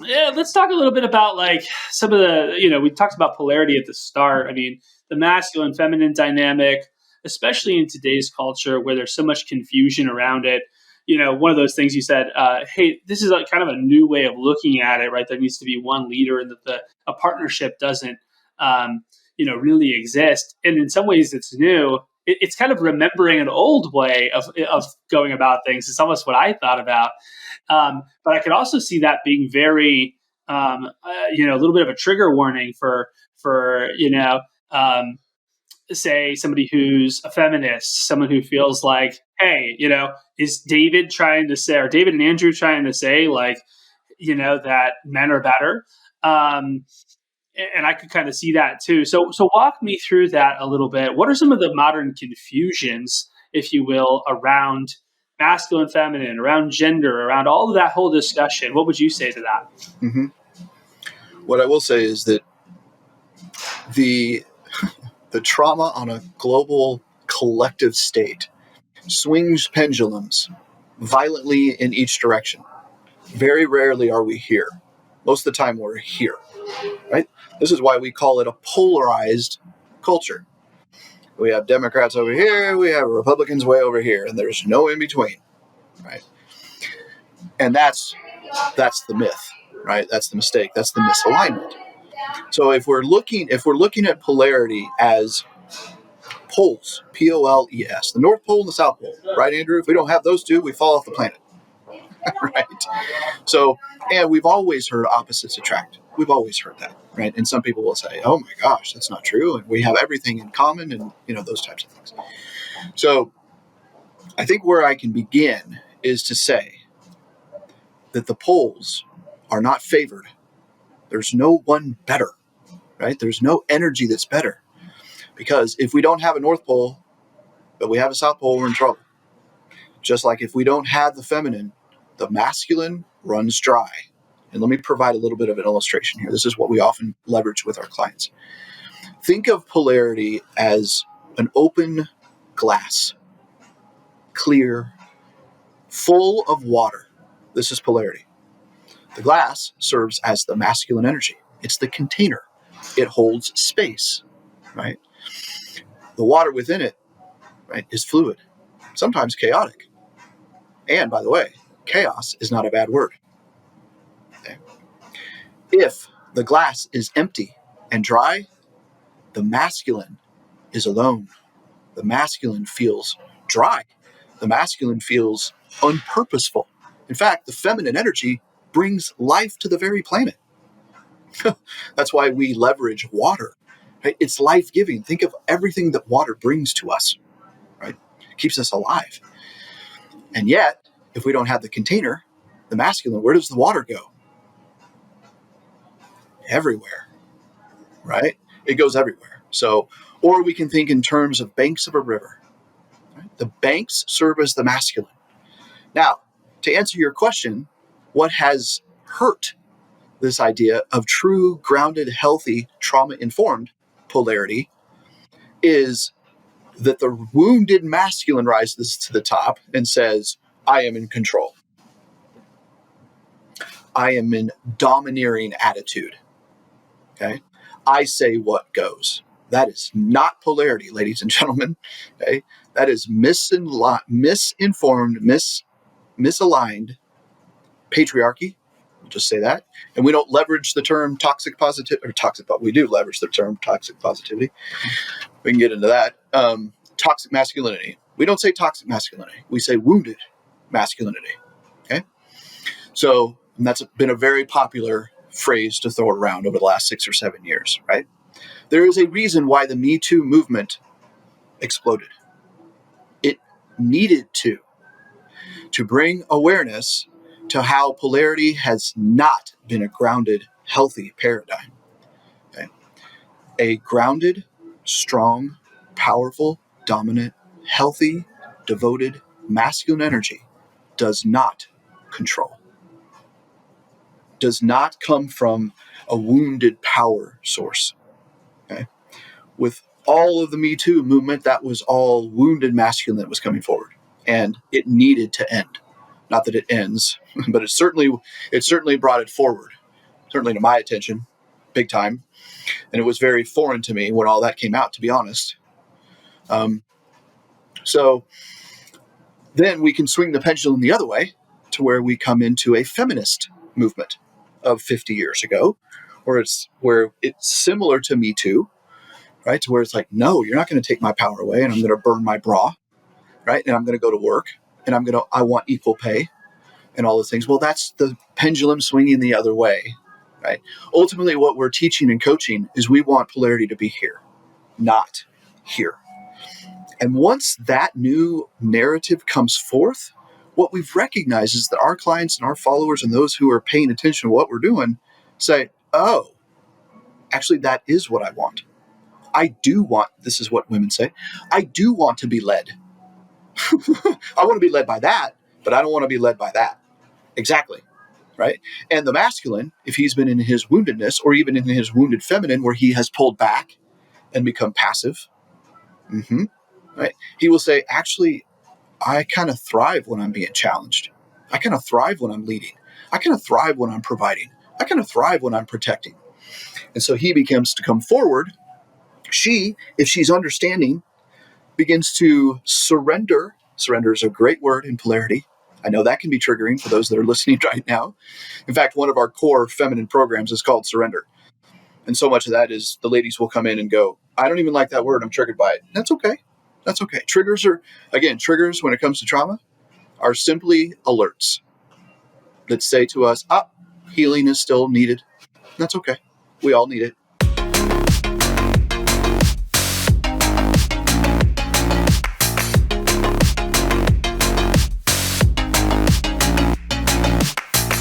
Yeah, let's talk a little bit about like some of the, we talked about polarity at the start. I mean, the masculine feminine dynamic, especially in today's culture where there's so much confusion around it. One of those things you said, hey, this is like kind of a new way of looking at it, right? There needs to be one leader, and that a partnership doesn't, really exist. And in some ways, it's new. It's kind of remembering an old way of going about things. It's almost what I thought about. But I could also see that being very, a little bit of a trigger warning for say somebody who's a feminist, someone who feels like, hey, is David trying to say, or David and Andrew trying to say, like, that men are better? And I could kind of see that too. So walk me through that a little bit. What are some of the modern confusions, if you will, around masculine, feminine, around gender, around all of that whole discussion? What would you say to that? Mm-hmm. What I will say is that the trauma on a global collective state swings pendulums violently in each direction. Very rarely are we here. Most of the time we're here, right? This is why we call it a polarized culture. We have Democrats over here, we have Republicans way over here, and there's no in between, right? And that's the myth, right? That's the mistake. That's the misalignment. So if we're looking at polarity as poles, Poles, the North Pole and the South Pole, right, Andrew? If we don't have those two, we fall off the planet, right? So, and we've always heard opposites attract. We've always heard that, right? And some people will say, "Oh my gosh, that's not true," and we have everything in common, and those types of things. So, I think where I can begin is to say that the poles are not favored. There's no one better, right? There's no energy that's better. Because if we don't have a North Pole, but we have a South Pole, we're in trouble. Just like if we don't have the feminine, the masculine runs dry. And let me provide a little bit of an illustration here. This is what we often leverage with our clients. Think of polarity as an open glass, clear, full of water. This is polarity. The glass serves as the masculine energy. It's the container. It holds space, right? The water within it, right, is fluid, sometimes chaotic. And by the way, chaos is not a bad word. Okay? If the glass is empty and dry, the masculine is alone. The masculine feels dry. The masculine feels unpurposeful. In fact, the feminine energy brings life to the very planet. That's why we leverage water. Right? It's life-giving. Think of everything that water brings to us. Right? It keeps us alive. And yet, if we don't have the container, the masculine, where does the water go? Everywhere. Right? It goes everywhere. So, or we can think in terms of banks of a river. Right? The banks serve as the masculine. Now, to answer your question, what has hurt this idea of true, grounded, healthy, trauma-informed polarity is that the wounded masculine rises to the top and says, I am in control. I am in domineering attitude. Okay? I say what goes. That is not polarity, ladies and gentlemen. Okay? That is misinformed, misaligned patriarchy. We'll just say that. And we don't leverage the term toxic positivity, or toxic, but we do leverage the term toxic positivity. We can get into that. Toxic masculinity. We don't say toxic masculinity. We say wounded masculinity. Okay? So that's been a very popular phrase to throw around over the last 6 or 7 years, right? There is a reason why the Me Too movement exploded. It needed to bring awareness to how polarity has not been a grounded, healthy paradigm. Okay? A grounded, strong, powerful, dominant, healthy, devoted, masculine energy does not control. Does not come from a wounded power source. Okay? With all of the Me Too movement, that was all wounded masculine that was coming forward. And it needed to end. Not that it ends, but it certainly brought it forward. certainly to my attention, big time. And it was very foreign to me when all that came out, to be honest. Um, so then we can swing the pendulum the other way to where we come into a feminist movement of 50 years ago, where it's similar to Me Too, right? To where it's like, no, you're not going to take my power away, and I'm going to burn my bra, right? And I'm going to go to work, and I want equal pay, and all those things. Well, that's the pendulum swinging the other way, right? Ultimately, what we're teaching and coaching is we want polarity to be here, not here. And once that new narrative comes forth, what we've recognized is that our clients and our followers and those who are paying attention to what we're doing say, oh, actually, that is what I want. I do want, this is what women say, I do want to be led. I want to be led by that, but I don't want to be led by that. Exactly. Right. And the masculine, if he's been in his woundedness or even in his wounded feminine where he has pulled back and become passive, right, he will say, actually, I kind of thrive when I'm being challenged. I kind of thrive when I'm leading. I kind of thrive when I'm providing. I kind of thrive when I'm protecting. And so he begins to come forward. She, if she's understanding, begins to surrender. Surrender is a great word in polarity. I know that can be triggering for those that are listening right now. In fact, one of our core feminine programs is called Surrender. And so much of that is the ladies will come in and go, I don't even like that word. I'm triggered by it. That's okay. That's okay. Triggers when it comes to trauma are simply alerts that say to us, healing is still needed. That's okay. We all need it.